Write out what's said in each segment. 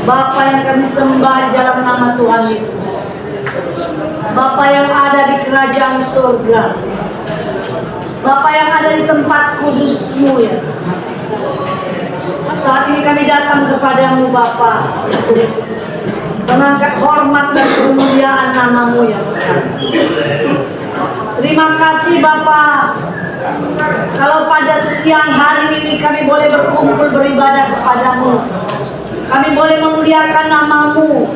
Bapa yang kami sembah dalam nama Tuhan Yesus, Bapa yang ada di kerajaan surga, Bapa yang ada di tempat kudus-Mu ya. Saat ini kami datang kepadamu Bapa, mengangkat hormat dan kemuliaan nama-Mu ya Tuhan. Terima kasih Bapa, kalau pada siang hari ini kami boleh berkumpul beribadah kepadamu. Kami boleh memuliakan nama-Mu.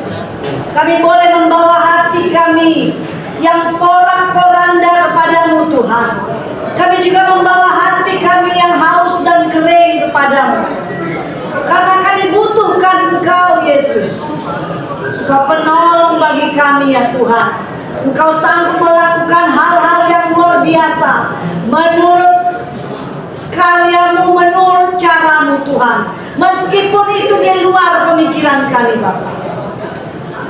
Kami boleh membawa hati kami yang porak-poranda kepadamu Tuhan. Kami juga membawa hati kami yang haus dan kering kepadamu. Karena kami butuhkan Engkau Yesus. Engkau penolong bagi kami ya Tuhan. Engkau sanggup melakukan hal-hal yang luar biasa menurut karya-Mu, menurut cara-Mu Tuhan. Meskipun itu di luar pemikiran kami Bapa.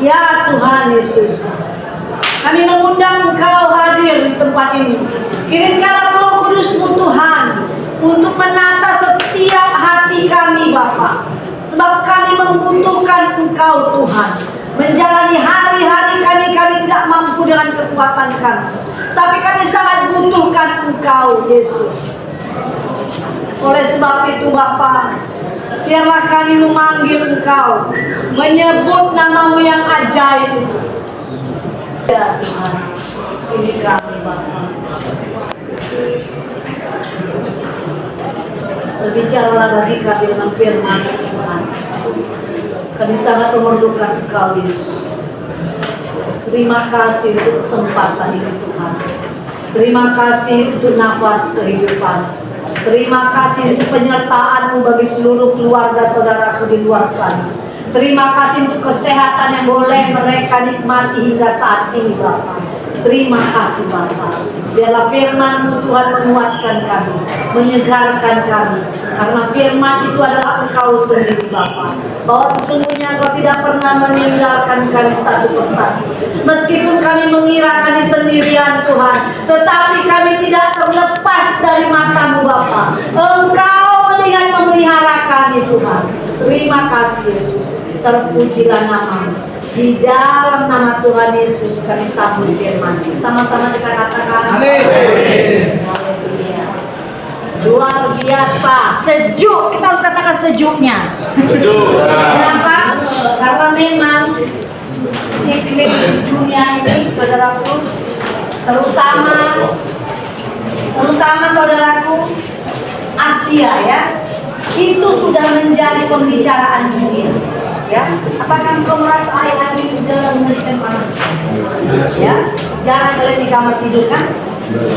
Ya Tuhan Yesus, kami mengundang Engkau hadir di tempat ini. Kirimkanlah Roh Kudus-Mu Tuhan untuk menata setiap hati kami Bapa. Sebab kami membutuhkan Engkau Tuhan. Menjalani hari-hari kami tidak mampu dengan kekuatan kami. Tapi kami sangat butuhkan Engkau Yesus. Oleh sebab itu Bapa, biarlah kami memanggil Engkau, menyebut nama-Mu yang ajaib itu. Ya Tuhan, ini kami Bapa. Berbicaralah bagi kami dengan firman Tuhan. Kami sangat memerlukan Engkau Yesus. Terima kasih untuk kesempatan ini Tuhan. Terima kasih untuk nafas kehidupan. Terima kasih untuk penyertaan-Mu bagi seluruh keluarga saudaraku di luar sana. Terima kasih untuk kesehatan yang boleh mereka nikmati hingga saat ini Bapa. Terima kasih Bapa. Biarlah firman-Mu Tuhan menguatkan kami, menyegarkan kami. Karena firman itu adalah Engkau sendiri Bapa. Bahwa sesungguhnya Engkau tidak pernah meninggalkan kami satu persatu. Meskipun kami mengira kami sendirian Tuhan, tetapi kami tidak terlepas dari mata-Mu Bapa. Engkau melihat memelihara kami Tuhan. Terima kasih Yesus. Terpujilah nama-Mu. Di dalam nama Tuhan Yesus kami sambut firman. Sama-sama kita katakan amin. Luar biasa, sejuk. Kita harus katakan sejuknya. Sejuk. Kenapa? Karena memang iklim dunia ini, saudaraku, terutama saudaraku Asia ya, itu sudah menjadi pembicaraan dunia. Ya, apakah engkau merasa air ini sudah memberikan panas? Ya, jangan kalian di kamar tidur kan?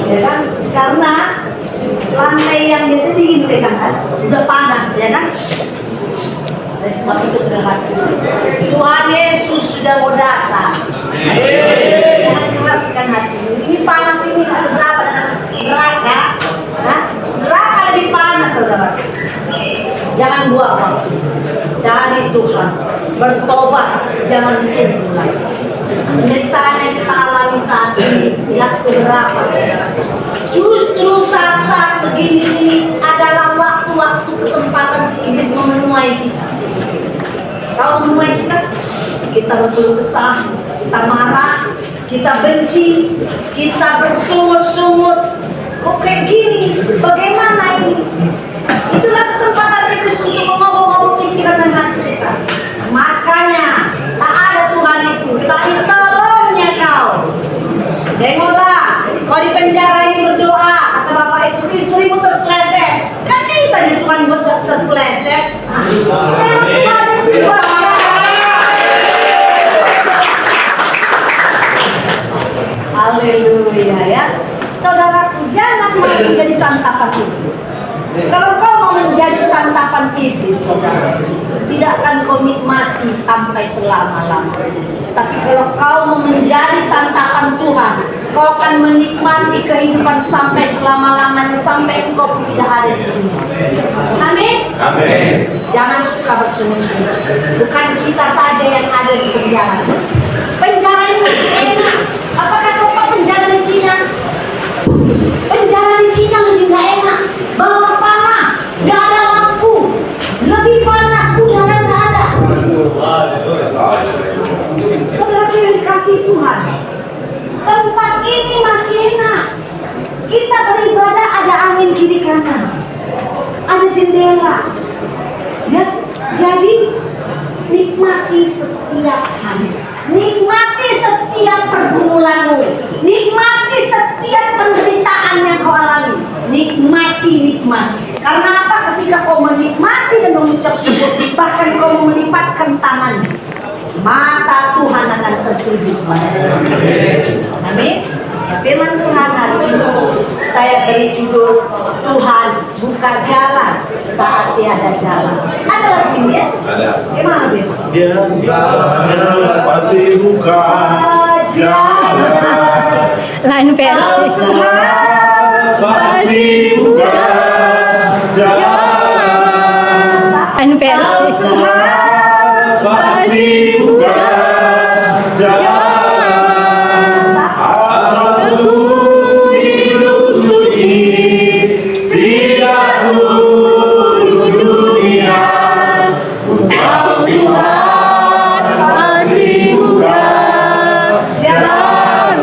Ya kan? Karena lantai yang biasa dingin pegang kan, udah panas ya kan? Oleh sebab itu saudara, Tuhan Yesus sudah mau datang. Jangan keraskan hati. Ini panas ini tak seberapa dengan neraka. Nah, neraka lebih panas saudara. Jangan buang waktu. Cari Tuhan, bertobat, jangan tunggu lagi. Penderitaan yang kita alami saat ini tidak seberapa saudara. Justru saat-saat begini ini adalah waktu-waktu kesempatan si iblis memenuhi kita. Kalau memenuhi kita berkeluh kesah, kita marah, kita benci, kita bersungut-sungut. Kok kayak gini? Bagaimana ini? Itulah kesempatan iblis untuk mengobok-obok pikiran dan hati kita. Makanya tak ada Tuhan itu, tapi tolongnya kau. Dengarlah, kau di penjara ini berdoa, kata bapak itu, istrimu terpleset. Kan bisa di Tuhan buat terpleset. Memang Tuhan itu haleluya ya. Saudaraku, jangan mau menjadi santapan iblis. Kalau kau mau menjadi santapan iblis, saudara, tidak akan kau nikmati sampai selama-lamanya. Tapi kalau kau mau menjadi santapan Tuhan, kau akan menikmati kehidupan sampai selama-lamanya, sampai engkau tidak ada di dunia. Amin. Amin. Jangan suka bersungut-sungut. Bukan kita saja yang ada di penjara. Penjara ini masih enak. Apakah kau tahu penjara di Cina? Penjara di Cina lebih gak enak. Bawah panah, gak ada lampu, lebih panas, udara gak ada. nikmati setiap hari, nikmati setiap pergumulanmu, nikmati setiap penderitaan yang kau alami, nikmati. Karena apa? Ketika kau menikmati dan mengucap syukur, bahkan kau melipatkan tangan, mata Tuhan akan tertuju kepada. Amin. Firman Tuhan hari ini saya beri judul, Tuhan buka jalan saat tiada jalan. Ada lagi ini ya? Ada. Gimana Bim? Dia pasti buka jalan. Lain versi. Pasti buka jalan. Lain versi. Pasti buka jalan. Aku hidup suci, tidak dulu dunia. Engkau Tuhan pasti buka jalan.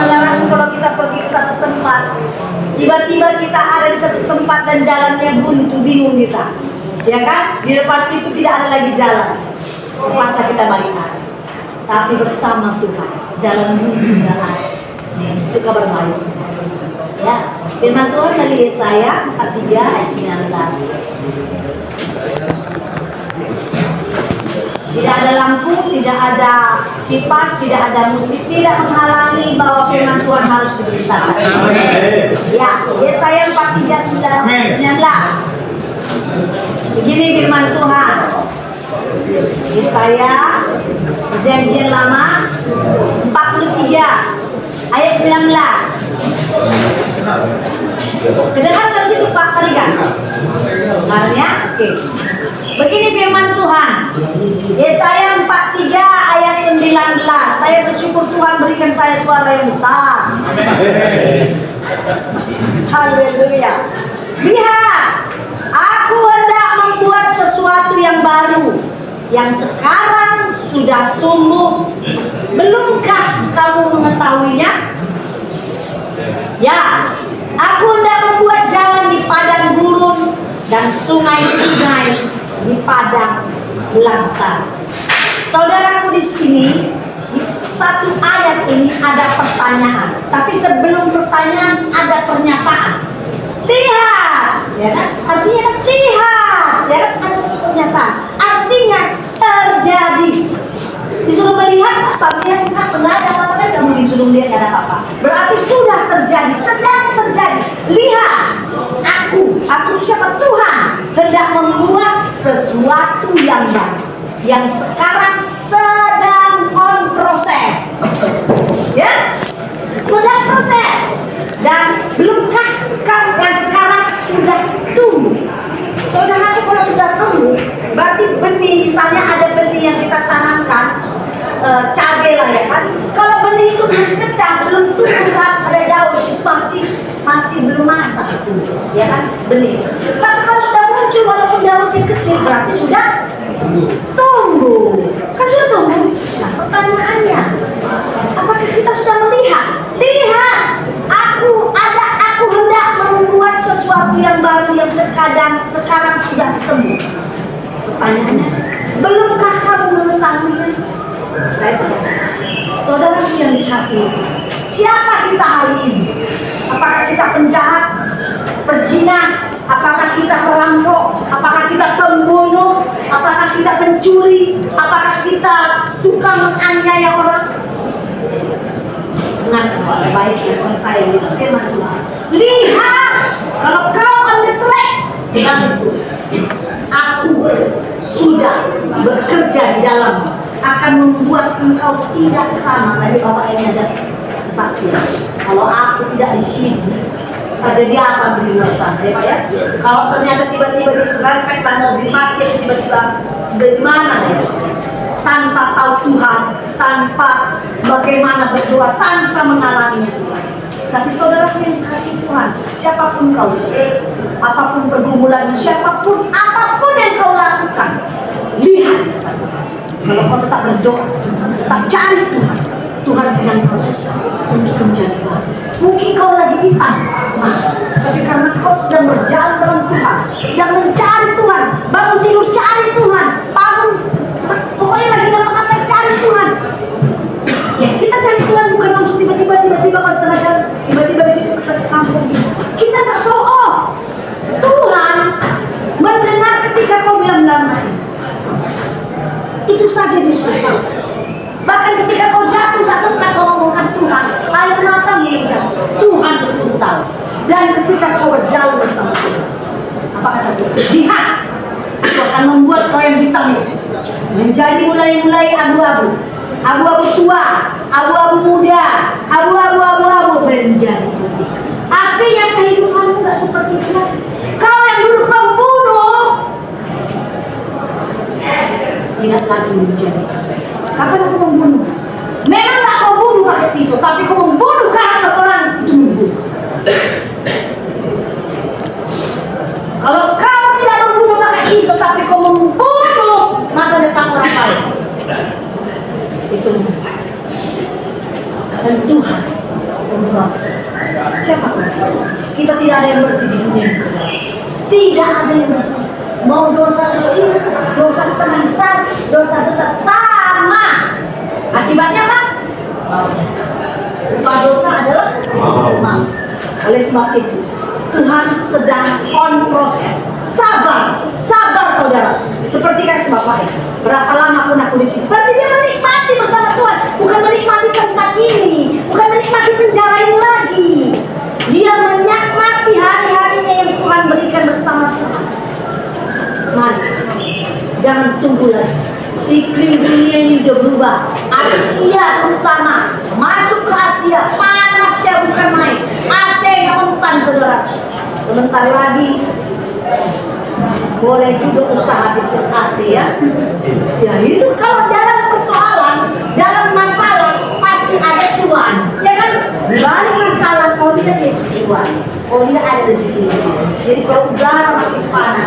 Jalan kalau kita pergi ke satu tempat, tiba-tiba kita ada di satu tempat dan jalannya buntu, bingung kita, ya kan? Di depan itu tidak ada lagi jalan, terpaksa kita balik arah. Tapi bersama Tuhan, jalan buntu tidak ada. Itu kabar baik. Ya, firman Tuhan dari Yesaya 43 ayat 19. Tidak ada lampu, tidak ada kipas, tidak ada musik, tidak menghalangi bahwa firman Tuhan harus diberitakan. Ya, Yesaya 43 19. Begini firman Tuhan. Yesaya Perjanjian Lama 43 ayat 19. Kedengaran dari situ Pak Karigan? Maknanya, oke. Begini firman Tuhan. Yesaya 43 ayat 19. Saya bersyukur Tuhan berikan saya suara yang besar. Haleluya. Lihat, aku hendak membuat sesuatu yang baru, yang sekarang sudah tumbuh. Belumkah kamu mengetahuinya? Ya, aku hendak membuat jalan di padang gurun dan sungai-sungai di padang belantara. Saudaraku, di sini di satu ayat ini ada pertanyaan, tapi sebelum pertanyaan ada pernyataan. Lihat, ya kan? Artinya kan lihat, ya kan? Ada satu pernyataan. Artinya terjadi. Disuruh melihat apa? Melihat apa? Nggak ada apa-apa kan? Nggak mungkin suruh melihat nggak ada apa-apa. Berarti sudah terjadi, sedang terjadi. Lihat, aku siapa? Tuhan hendak membuat sesuatu yang baru, yang sekarang sedang on proses. Ya, sedang proses. Dan belumkah yang sekarang sudah tumbuh? Saudara, kalau sudah tumbuh, berarti benih, misalnya ada benih yang kita tanamkan, cabai lah ya kan. Kalau benih itu belum pecah, belum tumbuh, ada daun, itu masih belum masak itu, ya kan, benih. Tapi kalau sudah muncul, walaupun daunnya kecil, berarti sudah tumbuh. Kan sudah tumbuh. Nah, pertanyaannya, apakah kita sudah melihat? Lihat, aku hendak membuat sesuatu yang baru, yang sekarang sudah tumbuh. Pertanyaannya, belumkah kamu mengetahuinya? Saya sadar. Saudara yang dikasihi, siapa kita hari ini? Apakah kita penjahat, pezina? Apakah kita perampok? Apakah kita pembunuh? Apakah kita pencuri? Apakah kita tukang menganiaya orang? Dengar baik dengan saya firman Tuhan. Lihat, kalau kau on the track, aku sudah bekerja di dalam, akan membuat engkau tidak sama. Tadi Bapak ini ada kesaksian. Kalau aku tidak di sini, terjadi apa di luar sana, ya Pak ya? Kalau ternyata tiba-tiba diserempet dan mobil mati, tiba-tiba dari mana ya? Tanpa tahu Tuhan, tanpa bagaimana berdoa, tanpa mengalaminya Tuhan. Tapi saudara yang dikasih Tuhan, siapapun kau, apapun pergumulan, siapapun, apapun yang kau lakukan, lihat. Kalau kau tetap berdoa, tetap cari Tuhan, Tuhan sedang proses untuk menjadi baik. Mungkin kau lagi hitam, tapi karena kau sedang berjalan dengan Tuhan, sedang mencari Tuhan, bangun tidur cari Tuhan, bangun Itu saja dia sudah tahu. Bahkan ketika kau jatuh, tak sempat kau ngomongkan Tuhan, air mata yang jatuh, Tuhan betul tahu. Dan ketika kau berjalan bersama Tuhan, apa kata Tuhan? Lihat, aku akan membuat kau yang hitam itu menjadi mulai abu-abu, abu-abu tua, abu-abu muda, abu-abu menjadi putih. Artinya kehidupanmu nggak seperti itu lagi. Kau yang dulu pembunuh tidak lagi menjadi. Kapan aku membunuh? Memang tak kau bunuh pakai pisau, tapi kau membunuh karena orang itu membunuh. Kalau kau tidak membunuh pakai pisau, tapi kau membunuh masa depan orang lain, itu membunuh. Dan Tuhan memproses. Siapa pun kita tidak ada yang bersih di dunia ini, saudara. Tidak ada yang bersih. Mau dosa kecil, dosa setengah besar, dosa besar sama. Akibatnya apa? Upah dosa adalah maut. Oleh sebab itu, Tuhan sedang on proses. Sabar saudara. Seperti kan Bapak, berapa lama pun aku di sini. Berarti dia menikmati bersama Tuhan, bukan menikmati tempat ini, bukan menikmati penjara ini lagi. Dia menikmati hari-harinya yang Tuhan berikan bersama Tuhan. Mari, jangan tunggu lagi. Iklim dunia ini sudah berubah. Asia terutama, masuk ke Asia, panasnya bukan main. AC mempan saudara. Sebentar lagi boleh juga usaha bisnis AC ya. Ya itu kalau dalam persoalan, dalam masalah pasti ada cuan, ya kan? Balik masalah, kalau dia jadi cuan, kalau dia ada rezeki. Jadi kalau udara makin panas,